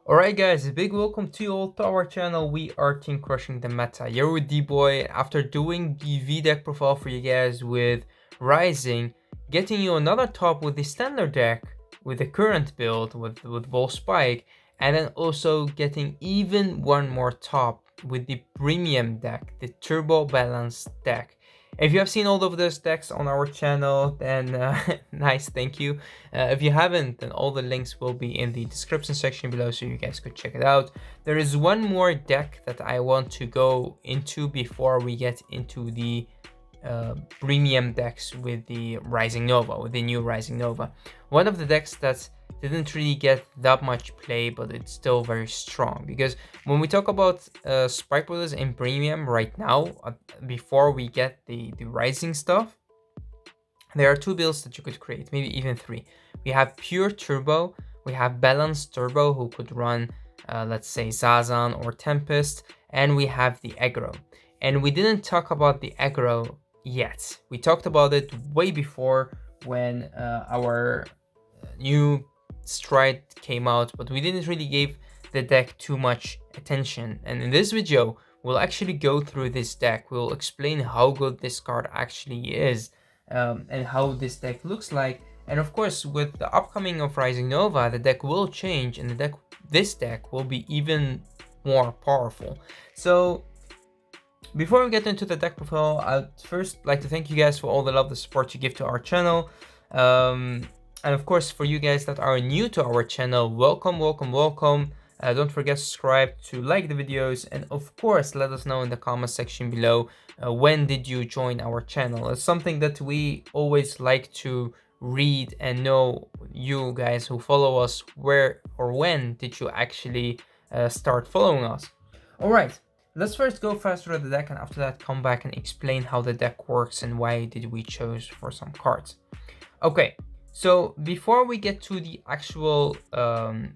Alright guys, a big welcome to you all to our channel. We are Team Crushing the Meta. Here with D-Boy after doing the V-deck profile for you guys with Rising, getting you another top with the standard deck, with the current build, with Ball Spike, and then also getting even one more top with the premium deck, the Turbo Balance deck. If you have seen all of those decks on our channel, then nice, thank you. If you haven't, then all the links will be in the description section below so you guys could check it out. There is one more deck that I want to go into before we get into the premium decks with the Rising Nova, with the new Rising Nova. One of the decks that didn't really get that much play, but it's still very strong, because when we talk about Spike Brothers in premium right now, before we get the Rising stuff, there are two builds that you could create, maybe even three. We have Pure Turbo, we have Balanced Turbo, who could run let's say Zazan or Tempest, and we have the Aggro. And we didn't talk about the Aggro yet. We talked about it way before when our new Stride came out, but we didn't really give the deck too much attention. And in this video, we'll actually go through this deck. We'll explain how good this card actually is, and how this deck looks like. And of course, with the upcoming of Rising Nova, the deck will change, and this deck will be even more powerful. So before we get into the deck profile, I'd first like to thank you guys for all the love, the support you give to our channel. And of course, for you guys that are new to our channel, welcome. Don't forget to subscribe, to like the videos, and of course, let us know in the comment section below when did you join our channel. It's something that we always like to read and know, you guys who follow us, where or when did you actually start following us. All right. Let's first go fast through the deck, and after that come back and explain how the deck works and why did we choose for some cards. Okay, so before we get to the actual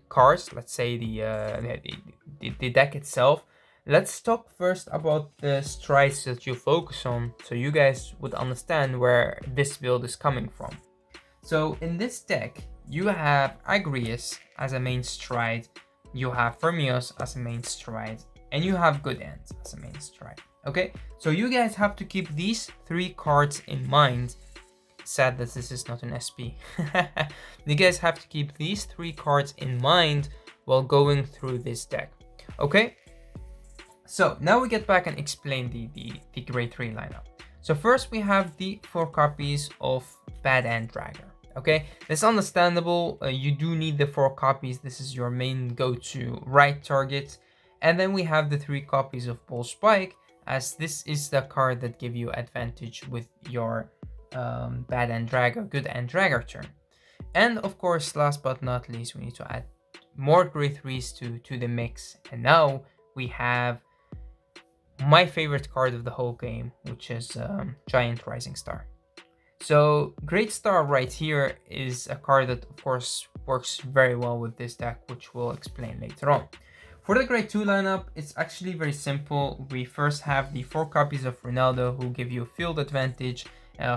cards, let's say the deck itself, let's talk first about the strides that you focus on, so you guys would understand where this build is coming from. So in this deck, you have Agrius as a main stride, you have Fermios as a main stride, and you have Good Ends as a main stride. Okay, so you guys have to keep these three cards in mind. Sad that this is not an SP. You guys have to keep these three cards in mind while going through this deck. Okay, so now we get back and explain the grade 3 lineup. So first we have the 4 copies of Bad End Dragger. Okay, it's understandable. You do need the 4 copies. This is your main go-to right target. And then we have the 3 copies of Ball Spike, as this is the card that give you advantage with your Bad End Dragger, Good End Dragger turn. And of course, last but not least, we need to add more grade 3s to the mix. And now we have my favorite card of the whole game, which is Giant Rising Star. So Great Star right here is a card that of course works very well with this deck, which we'll explain later on. For the grade 2 lineup, it's actually very simple. We first have the 4 copies of Ronaldo, who give you field advantage,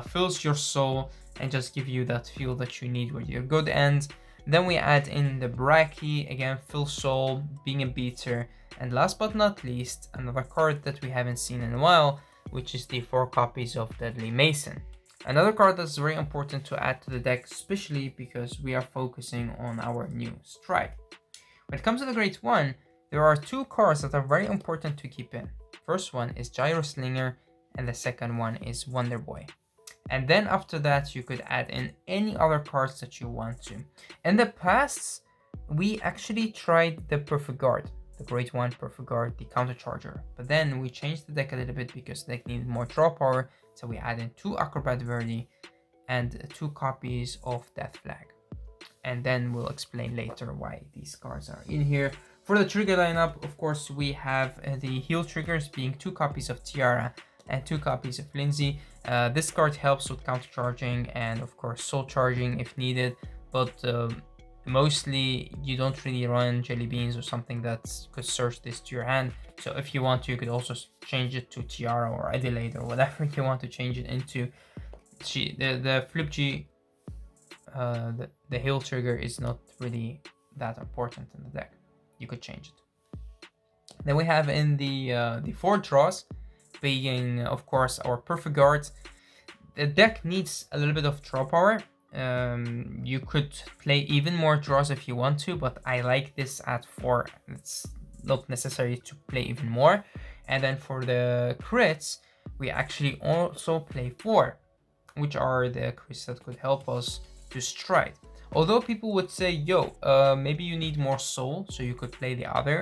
fills your soul, and just give you that feel that you need with your Good End. Then we add in the Braki, again, fill soul, being a beater. And last but not least, another card that we haven't seen in a while, which is the 4 copies of Deadly Mason. Another card that's very important to add to the deck, especially because we are focusing on our new stride. When it comes to the grade 1, there are 2 cards that are very important to keep in. First one is Gyro Slinger, and the second one is Wonder Boy. And then after that, you could add in any other cards that you want to. In the past, we actually tried the Perfect Guard, the grade 1 Perfect Guard, the Counter Charger. But then we changed the deck a little bit because the deck needed more draw power. So we add in 2 Acrobat Verdi and 2 copies of Death Flag. And then we'll explain later why these cards are in here. For the trigger lineup, of course, we have the heal triggers being 2 copies of Tiara and 2 copies of Lindsay. This card helps with counter charging and of course soul charging if needed, but mostly you don't really run Jelly Beans or something that could search this to your hand. So if you want to, you could also change it to Tiara or Adelaide or whatever you want to change it into. The Flip G, the heal trigger is not really that important in the deck. you could change it. Then we have in the 4 draws, being of course our perfect guards. The deck needs a little bit of draw power. You could play even more draws if you want to, but I like this at 4. It's not necessary to play even more. And then for the crits, we actually also play 4, which are the crits that could help us to stride. Although people would say, yo, maybe you need more soul, so you could play the other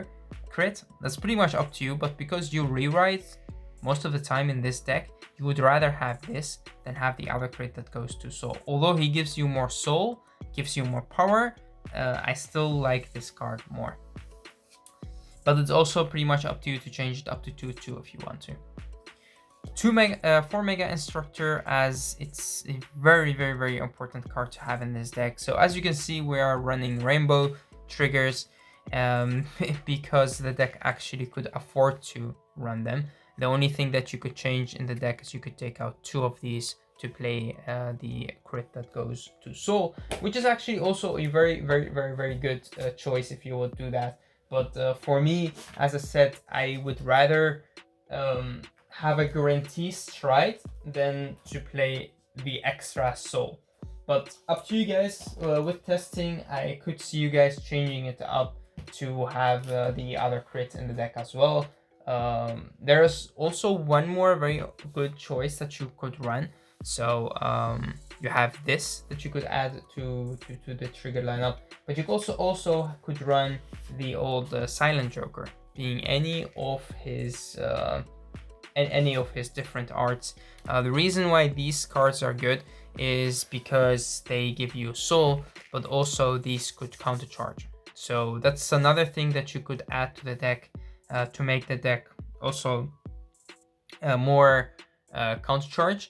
crit. That's pretty much up to you, but because you rewrite most of the time in this deck, you would rather have this than have the other crit that goes to soul. Although he gives you more soul, gives you more power, I still like this card more. But it's also pretty much up to you to change it up to 2/2 if you want to. 4 Mega Instructor, as it's a very, very, very important card to have in this deck. So as you can see, we are running rainbow triggers because the deck actually could afford to run them. The only thing that you could change in the deck is you could take out 2 of these to play the crit that goes to soul, which is actually also a very, very, very, very good choice if you would do that. But for me, as I said, I would rather have a guarantee stride than to play the extra soul. But up to you guys. With testing, I could see you guys changing it up to have the other crit in the deck as well. There's also one more very good choice that you could run. So you have this that you could add to the trigger lineup, but you also could run the old Silent Joker, being any of his different arts. The reason why these cards are good is because they give you soul, but also these could countercharge. So that's another thing that you could add to the deck to make the deck also more countercharge,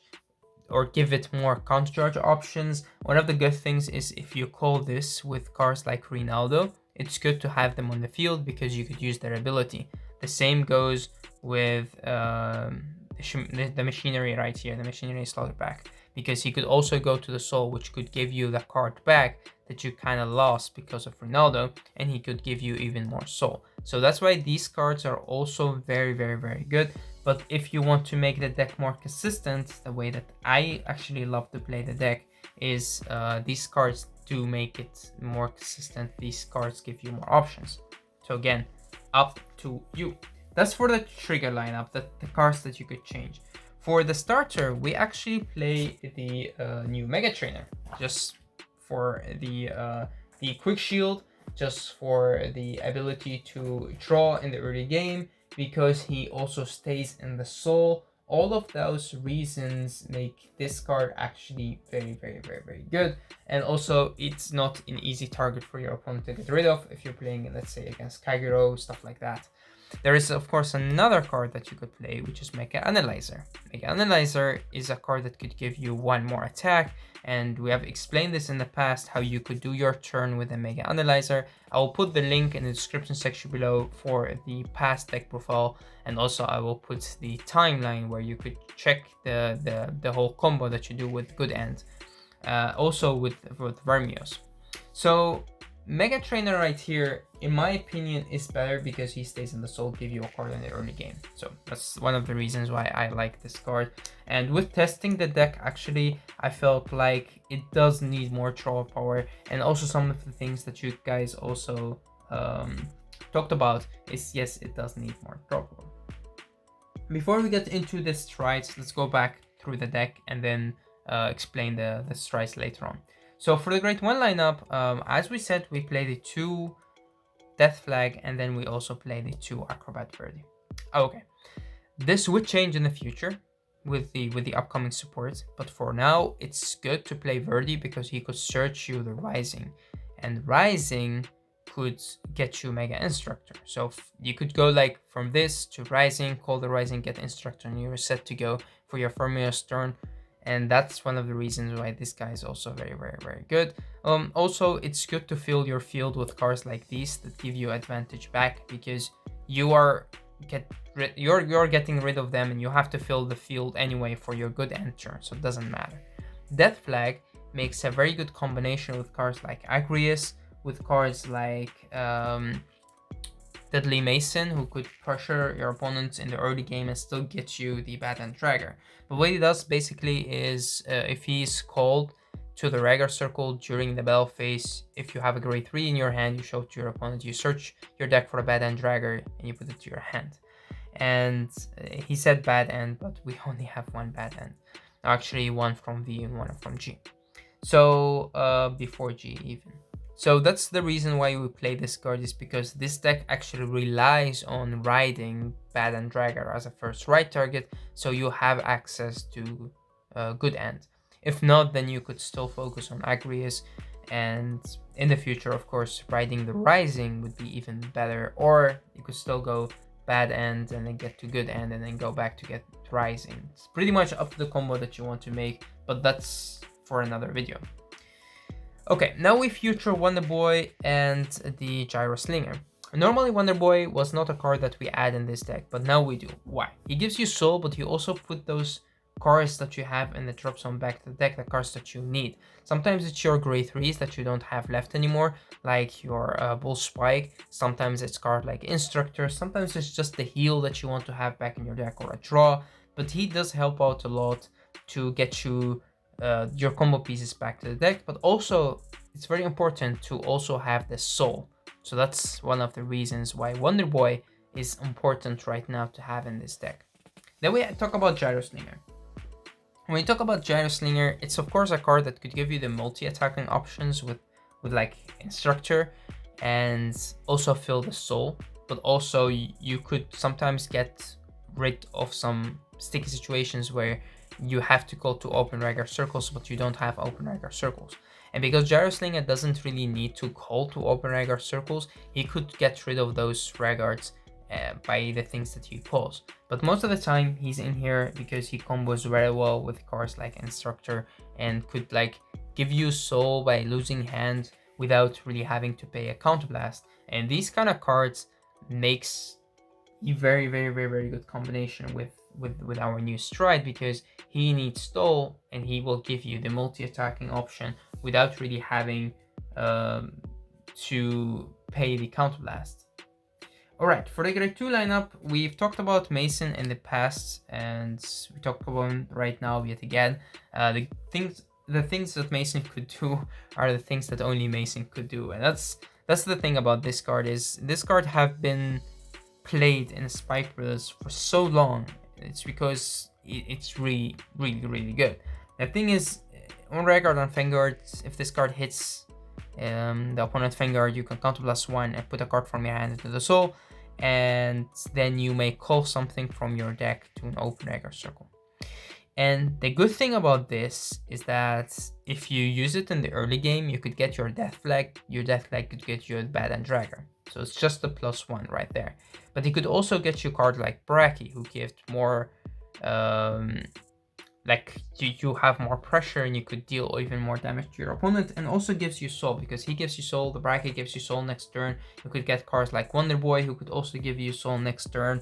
or give it more countercharge options. One of the good things is if you call this with cards like Ronaldo, it's good to have them on the field because you could use their ability. The same goes with the machinery right here, the machinery slaughter back, because he could also go to the soul, which could give you the card back that you kind of lost because of Ronaldo, and he could give you even more soul. So that's why these cards are also very, very, very good. But if you want to make the deck more consistent, the way that I actually love to play the deck is these cards do make it more consistent. These cards give you more options. So again, up to you. That's for the trigger lineup, the cards that you could change. For the starter, we actually play the new Mega Trainer, just for the quick shield, just for the ability to draw in the early game, because he also stays in the soul. All of those reasons make this card actually very, very, very, very good. And also, it's not an easy target for your opponent to get rid of if you're playing, let's say, against Aggro, stuff like that. There is, of course, another card that you could play, which is Mega Analyzer. Mega Analyzer is a card that could give you 1 more attack, and we have explained this in the past, how you could do your turn with a Mega Analyzer. I will put the link in the description section below for the past deck profile, and also I will put the timeline where you could check the whole combo that you do with Good End, also with Vermios. So Mega Trainer right here, in my opinion, is better because he stays in the soul, give you a card in the early game. So that's one of the reasons why I like this card. And with testing the deck, actually, I felt like it does need more draw power. And also some of the things that you guys also talked about is, yes, it does need more draw power. Before we get into the strides, let's go back through the deck and then explain the strides later on. So for the Great 1 lineup, as we said, we play the 2 Death Flag, and then we also play the 2 Acrobat Verdi. Okay, this would change in the future with the upcoming support, but for now, it's good to play Verdi because he could search you the Rising, and Rising could get you Mega Instructor. So you could go like from this to Rising, call the Rising, get Instructor, and you're set to go for your Vermios turn. And that's one of the reasons why this guy is also very, very, very good. Also, it's good to fill your field with cards like these that give you advantage back, because you're getting rid of them and you have to fill the field anyway for your Good End turn, so it doesn't matter. Death Flag makes a very good combination with cards like Agrius, with cards like Deadly Mason, who could pressure your opponents in the early game and still get you the Bad End Dragger. But what he does basically is if he's called to the Ragger circle during the battle phase, if you have a grade 3 in your hand, you show it to your opponent, you search your deck for a Bad End Dragger and you put it to your hand. And he said Bad End, but we only have one Bad End. Actually, one from V and one from G. So before G even. So that's the reason why we play this card, is because this deck actually relies on riding Bad End Dragger as a first ride target, so you have access to Good End. If not, then you could still focus on Aggro, and in the future, of course, riding the Rising would be even better, or you could still go Bad End and then get to Good End and then go back to get Rising. It's pretty much up to the combo that you want to make, but that's for another video. Okay, now we future Wonder Boy and the Gyro Slinger. Normally Wonder Boy was not a card that we add in this deck, but now we do. Why? He gives you soul, but you also put those cards that you have in the drop zone back to the deck, the cards that you need. Sometimes it's your grade 3s that you don't have left anymore, like your Bull Spike. Sometimes it's card like Instructor. Sometimes it's just the heal that you want to have back in your deck, or a draw. But he does help out a lot to get you your combo pieces back to the deck, but also it's very important to also have the soul. So that's one of the reasons why Wonder Boy is important right now to have in this deck. Then we talk about Gyro Slinger. When we talk about Gyro Slinger, it's of course a card that could give you the multi-attacking options with like Instructor and also fill the soul, but also you could sometimes get rid of some sticky situations where you have to call to open Ragger circles, but you don't have open Ragger circles. And because Gyro Slinger doesn't really need to call to open Ragger circles, he could get rid of those Raggards by the things that he calls. But most of the time he's in here because he combos very well with cards like Instructor and could like give you soul by losing hand without really having to pay a counterblast. And these kind of cards makes a very good combination with our new Stride, because he needs stall and he will give you the multi-attacking option without really having to pay the counterblast. Alright, for the grade 2 lineup, we've talked about Mason in the past and we talked about him right now yet again. The things that Mason could do are the things that only Mason could do, and that's the thing about this card, is this card have been played in Spike Brothers for so long. It's because it's really good. The thing is, on Vanguard and Vanguard, if this card hits the opponent Vanguard, you can counterblast 1 and put a card from your hand into the soul, and then you may call something from your deck to an open Ragger circle. And the good thing about this is that if you use it in the early game, you could get your death flag. Your death flag could get you a Bad End Dragger. So it's just a +1 right there. But it could also get you a card like Braki, who gives more, like you have more pressure and you could deal even more damage to your opponent, and also gives you soul, because he gives you soul, the Braki gives you soul next turn. You could get cards like Wonder Boy, who could also give you soul next turn.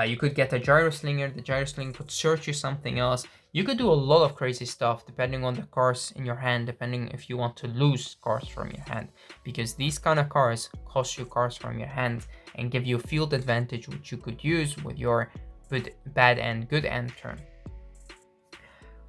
You could get a Gyro Slinger. The Gyro Slinger could search you something else. You could do a lot of crazy stuff depending on the cards in your hand, depending if you want to lose cards from your hand, because these kind of cards cost you cards from your hand and give you field advantage, which you could use with your Bad End, Good End turn.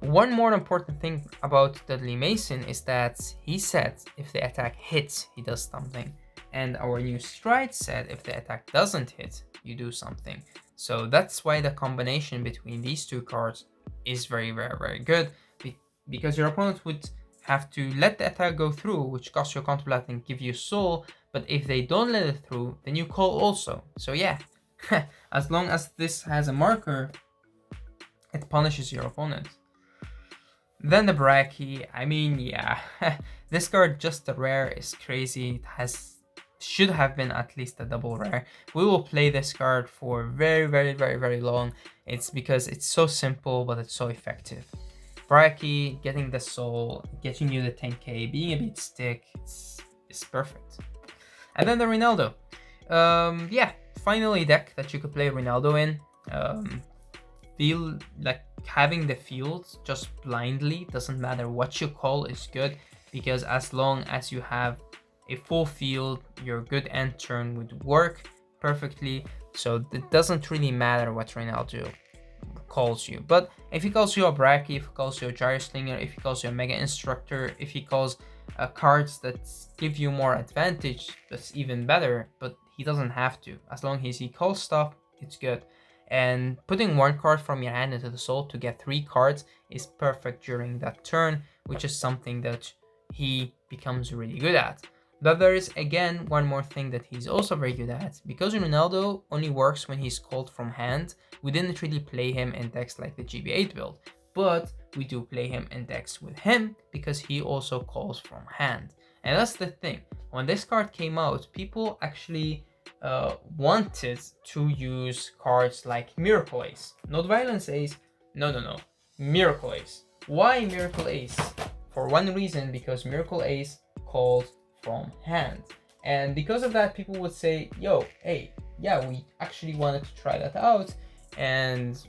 One more important thing about Deadly Mason is that he said if the attack hits, he does something. And our new Stride said if the attack doesn't hit, you do something. So that's why the combination between these two cards is very good, because your opponent would have to let the attack go through, which costs your counterblast and give you soul, but if they don't let it through, then you call also. So yeah, as long as this has a marker, it punishes your opponent. Then the Braki, I mean, yeah, this card, just a rare, is crazy. It should have been at least a double rare. We will play this card for very long. It's because it's so simple, but it's so effective. Braki, getting the soul, getting you the 10k, being a beat stick, it's perfect. And then the Ronaldo. Yeah, finally deck that you could play Ronaldo in. Feel like having the field just blindly, doesn't matter what you call, is good, because as long as you have a full field, your Good End turn would work. perfectly, so it doesn't really matter what Ronaldo calls you. But if he calls you a Bracky, if he calls you a Gyro Slinger, if he calls you a Mega Instructor, if he calls cards that give you more advantage, that's even better, but he doesn't have to. As long as he calls stuff, it's good. And putting one card from your hand into the soul to get 3 cards is perfect during that turn, which is something that he becomes really good at. But there is again one more thing that he's also very good at. Because Ronaldo only works when he's called from hand, we didn't really play him in decks like the GB8 build, but we do play him in decks with him because he also calls from hand. And that's the thing. When this card came out, people actually wanted to use cards like Miracle Ace. Not Violence Ace, no. Miracle Ace. Why Miracle Ace? For one reason, because Miracle Ace calls from hand. And because of that, people would say, yo, hey, yeah, we actually wanted to try that out. And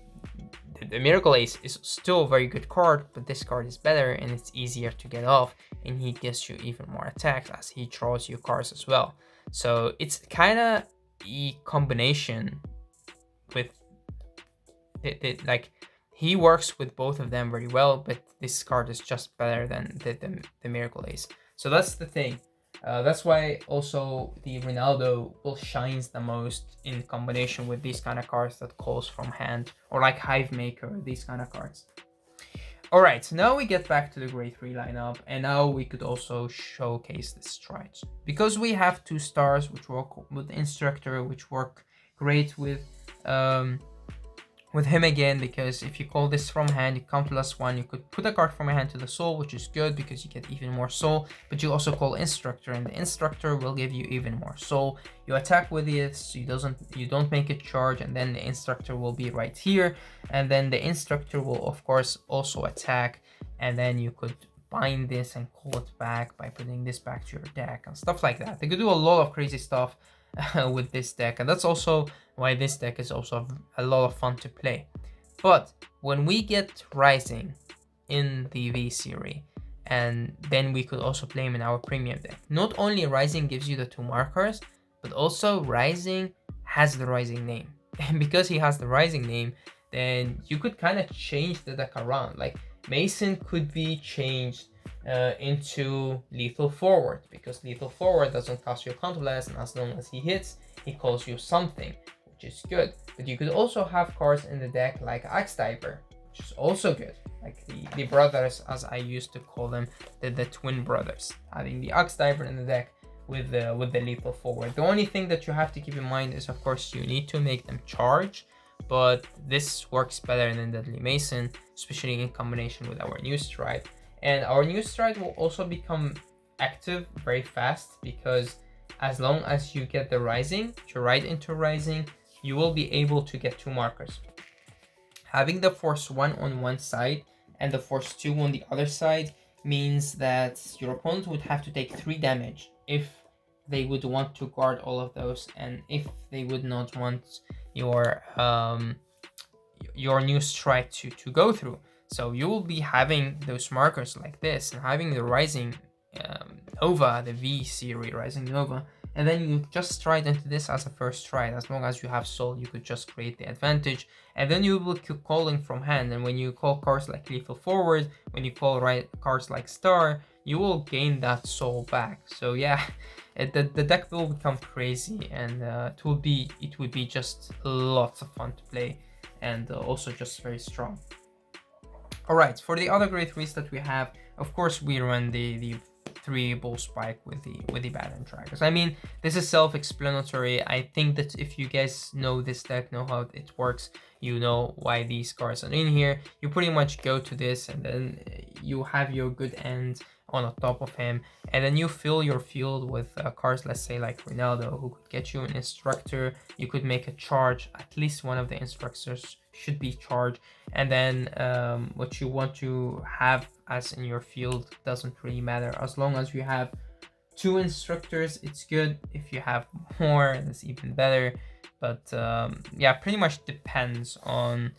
the Miracle Ace is still a very good card, but this card is better and it's easier to get off, and he gives you even more attacks as he draws you cards as well. So it's kind of a combination with like he works with both of them very well, but this card is just better than the Miracle Ace. So that's the thing. That's why also the Ronaldo will shines the most in combination with these kind of cards that calls from hand, or like Hive Maker, these kind of cards. Alright, now we get back to the grade 3 lineup, and now we could also showcase the strides. Because we have 2 stars which work with the Instructor, which work great with him again, because if you call this from hand, you come to +1, you could put a card from your hand to the soul, which is good because you get even more soul, but you also call Instructor, and the Instructor will give you even more soul. You attack with it, so you don't make it charge, and then the Instructor will be right here, and then the Instructor will of course also attack, and then you could bind this and call it back by putting this back to your deck and stuff like that. They could do a lot of crazy stuff with this deck, and that's also why this deck is also a lot of fun to play. But when we get Rising in the V series, and then we could also play him in our premium deck, not only Rising gives you the 2 markers, but also Rising has the Rising name. And because he has the Rising name, then you could kind of change the deck around. Like Mason could be changed into Lethal Forward, because Lethal Forward doesn't cost you a counterblast, and as long as he hits, he calls you something, which is good. But you could also have cards in the deck like Axe Diver, which is also good. Like the brothers, as I used to call them, the twin brothers, having the Axe Diver in the deck with the Lethal Forward. The only thing that you have to keep in mind is, of course, you need to make them charge, but this works better than Deadly Mason, especially in combination with our new stride. And our new stride will also become active very fast, because as long as you get the Rising, to ride into Rising, you will be able to get 2 markers. Having the Force 1 on one side and the Force 2 on the other side means that your opponent would have to take 3 damage if they would want to guard all of those, and if they would not want your new stride to go through. So you will be having those markers like this, and having the Rising Nova, the V series Rising Nova, and then you just stride into this as a first stride. As long as you have soul, you could just create the advantage, and then you will keep calling from hand. And when you call cards like Lethal Forward, when you call cards like Star, you will gain that soul back. So yeah, the deck will become crazy, and it would be just lots of fun to play, and also just very strong. Alright, for the other grade 3s that we have, of course we run the 3 Bull Spike with the Battering Dragons. I mean, this is self-explanatory. I think that if you guys know this deck, know how it works, you know why these cards are in here. You pretty much go to this, and then you have your good end on the top of him, and then you fill your field with cards, let's say like Ronaldo, who could get you an Instructor. You could make a charge, at least one of the Instructors should be charged, and then what you want to have as in your field doesn't really matter. As long as you have 2 Instructors, it's good. If you have more, that's even better. But yeah, pretty much depends on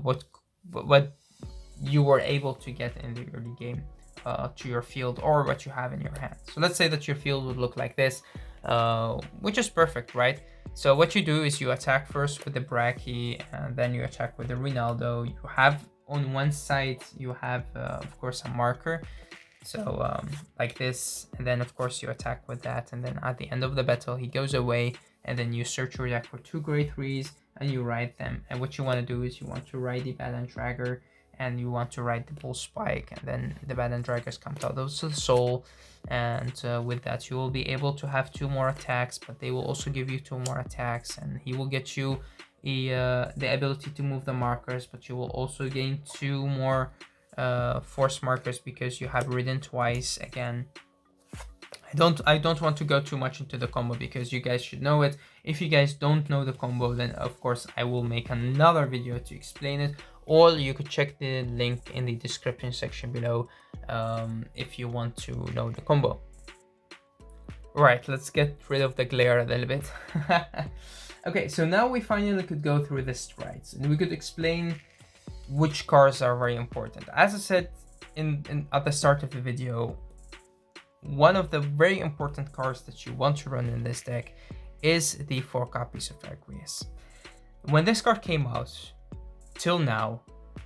what you were able to get in the early game to your field, or what you have in your hand. So let's say that your field would look like this, which is perfect, right? So what you do is you attack first with the Brachy, and then you attack with the Ronaldo. You have on one side, you have of course a marker, so like this, and then of course you attack with that, and then at the end of the battle he goes away, and then you search your deck for 2 grade 3s and you ride them. And what you want to do is you want to ride the Badan Dragger, and you want to ride the Bull Spike, and then the Badan Draggers come out of the soul, and with that you will be able to have 2 more attacks, but they will also give you 2 more attacks, and he will get you the ability to move the markers, but you will also gain 2 more force markers because you have ridden twice again. I don't want to go too much into the combo because you guys should know it. If you guys don't know the combo, then of course I will make another video to explain it, or you could check the link in the description section below if you want to know the combo. Right, let's get rid of the glare a little bit. Okay, so now we finally could go through the strides, and we could explain which cards are very important. As I said at the start of the video, one of the very important cards that you want to run in this deck is the 4 copies of Aggro. When this card came out, till now,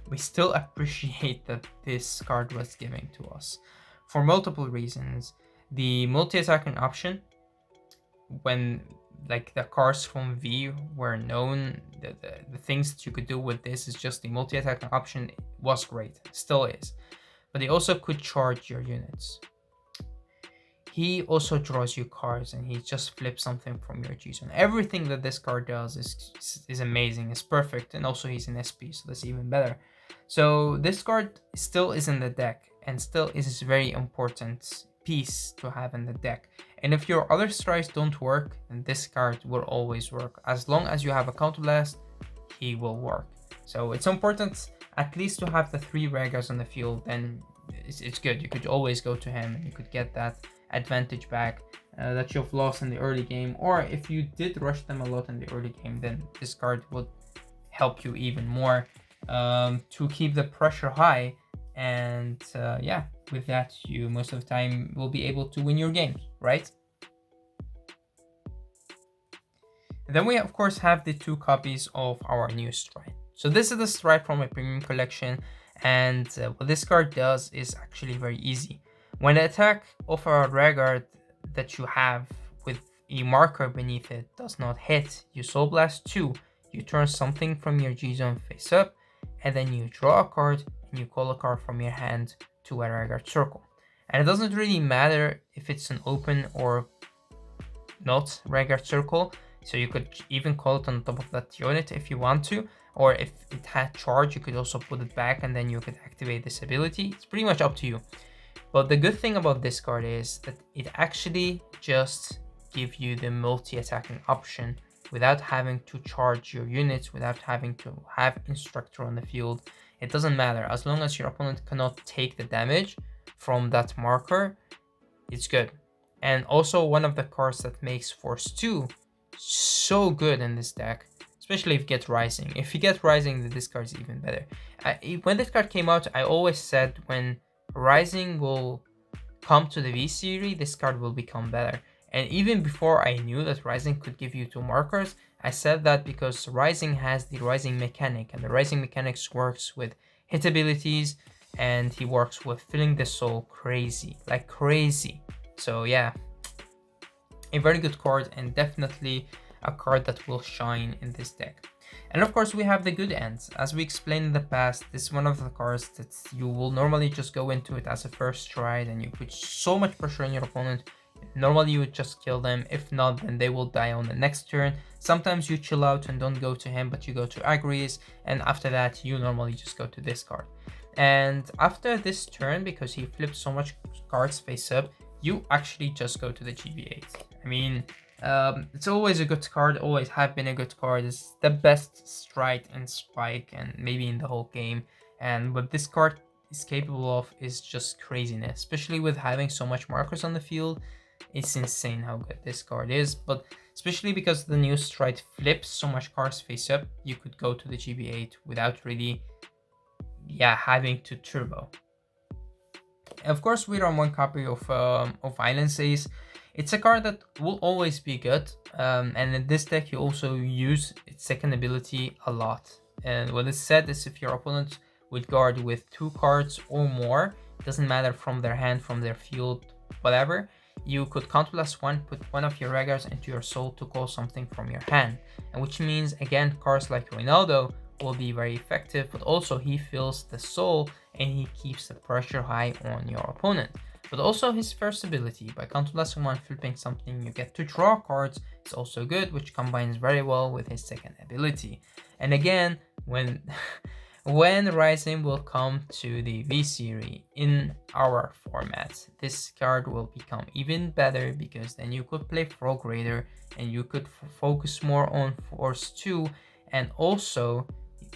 we still appreciate that this card was given to us for multiple reasons. The multi-attacking option, when like the cards from V were known, the things that you could do with this is just the multi-attacking option was great, still is, but they also could charge your units. He also draws you cards, and he just flips something from your G-Zone. Everything that this card does is amazing, it's perfect, and also he's an SP, so that's even better. So this card still is in the deck, and still is a very important piece to have in the deck. And if your other strides don't work, then this card will always work. As long as you have a Counterblast, he will work. So it's important at least to have the 3 Regas on the field, then it's good. You could always go to him, and you could get that advantage back that you've lost in the early game, or if you did rush them a lot in the early game, then this card would help you even more to keep the pressure high, and yeah, with that you most of the time will be able to win your games, right? And then we of course have the 2 copies of our new stride. So this is the stride from my premium collection, and what this card does is actually very easy. When the attack of a Vanguard that you have with a marker beneath it does not hit, you Soul Blast 2, you turn something from your G-Zone face up, and then you draw a card, and you call a card from your hand to a Vanguard circle. And it doesn't really matter if it's an open or not Vanguard circle, so you could even call it on top of that unit if you want to, or if it had charge, you could also put it back, and then you could activate this ability. It's pretty much up to you. But the good thing about this card is that it actually just gives you the multi-attacking option without having to charge your units, without having to have Instructor on the field. It doesn't matter. As long as your opponent cannot take the damage from that marker, it's good. And also one of the cards that makes Force 2 so good in this deck, especially if you get Rising. If you get Rising, then this card is even better. When this card came out, I always said when Rising will come to the V series, this card will become better. And even before I knew that Rising could give you 2 markers, I said that because Rising has the Rising mechanic, and the Rising mechanics works with hit abilities, and he works with filling the soul crazy, like crazy. So yeah, a very good card, and definitely a card that will shine in this deck. And of course we have the good ends. As we explained in the past, this is one of the cards that you will normally just go into it as a first stride, and you put so much pressure on your opponent. Normally you would just kill them. If not, then they will die on the next turn. Sometimes you chill out and don't go to him, but you go to Aggro, and after that you normally just go to this card. And after this turn, because he flips so much cards face up, you actually just go to the GB8. I mean, it's always a good card, always have been a good card. It's the best stride and spike and maybe in the whole game. And what this card is capable of is just craziness, especially with having so much markers on the field. It's insane how good this card is, but especially because the new stride flips so much cards face up, you could go to the GB8 without really having to turbo. Of course, we run 1 copy of Violence Ace. It's a card that will always be good, and in this deck you also use its second ability a lot. And what is said is if your opponent would guard with 2 cards or more, it doesn't matter from their hand, from their field, whatever, you could counterblast 1, put one of your Regards into your soul to call something from your hand. And which means, again, cards like Ronaldo will be very effective, but also he fills the soul and he keeps the pressure high on your opponent. But also his first ability, by counterblasting 1, flipping something, you get to draw cards, is also good, which combines very well with his second ability. And again, when Rising will come to the V-Series in our format, this card will become even better, because then you could play Frog Raider and you could focus more on Force 2, and also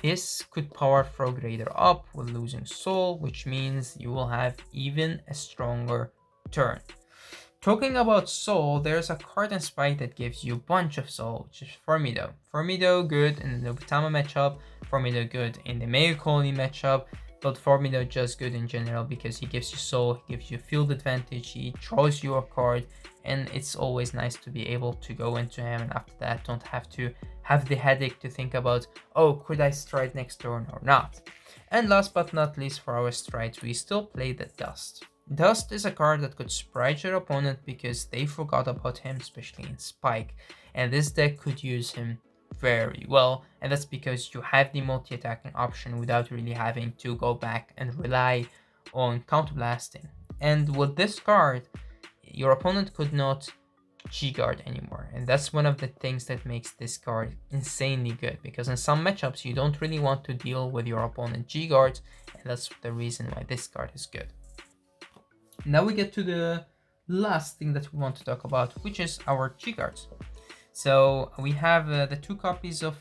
this could power Frog Raider up with losing soul, which means you will have even a stronger turn. Talking about soul, there's a card in Spike that gives you a bunch of soul, which is Formido. Formido good in the Nobutama matchup, Formido good in the Mega Colony matchup, but Formido just good in general because he gives you soul, he gives you field advantage, he draws you a card, and it's always nice to be able to go into him, and after that don't have to have the headache to think about, oh, could I stride next turn or not? And last but not least, for our strides, we still play the Dust. Dust is a card that could sprite your opponent because they forgot about him, especially in Spike, and this deck could use him very well, and that's because you have the multi-attacking option without really having to go back and rely on counterblasting. And with this card, your opponent could not G-guard anymore, and that's one of the things that makes this card insanely good, because in some matchups you don't really want to deal with your opponent G-guards, and that's the reason why this card is good. Now we get to the last thing that we want to talk about, which is our G-guards. So we have the 2 copies of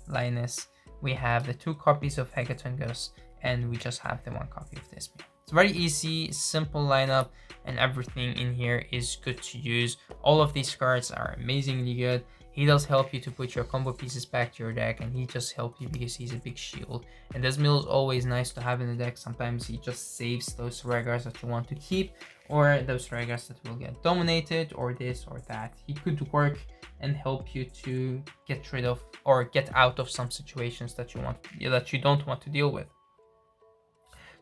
Linus, we have the 2 copies of Hecatongus, and we just have the 1 copy of this. It's very easy, simple lineup, and everything in here is good to use. All of these cards are amazingly good. He does help you to put your combo pieces back to your deck, and he just helps you because he's a big shield. And this mill is always nice to have in the deck. Sometimes he just saves those Regards that you want to keep, or those Regards that will get dominated, or this or that. He could work and help you to get rid of or get out of some situations that you don't want to deal with.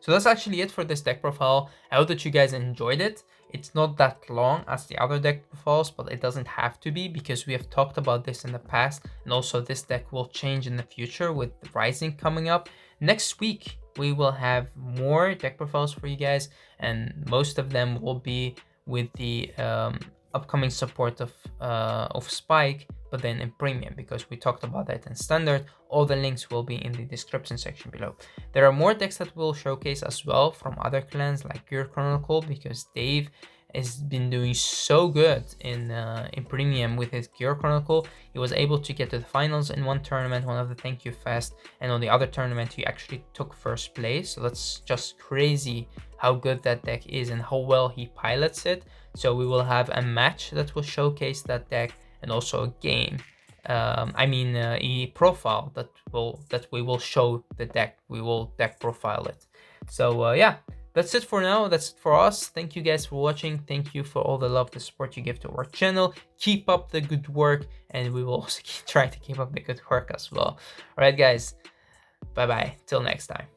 So that's actually it for this deck profile. I hope that you guys enjoyed it. It's not that long as the other deck profiles, but it doesn't have to be because we have talked about this in the past, and also this deck will change in the future with Rising coming up. Next week, we will have more deck profiles for you guys, and most of them will be with the upcoming support of Spike, but then in Premium, because we talked about that in Standard. All the links will be in the description section below. There are more decks that we'll showcase as well from other clans like Gear Chronicle, because Dave has been doing so good in Premium with his Gear Chronicle. He was able to get to the finals in one tournament, one of the Thank You Fest, and on the other tournament he actually took first place. So that's just crazy how good that deck is and how well he pilots it. So we will have a match that will showcase that deck, and also a game, a profile that we will show the deck. We will deck profile it. So yeah, that's it for now. That's it for us. Thank you guys for watching. Thank you for all the love, the support you give to our channel. Keep up the good work, and we will also try to keep up the good work as well. All right, guys. Bye bye. Till next time.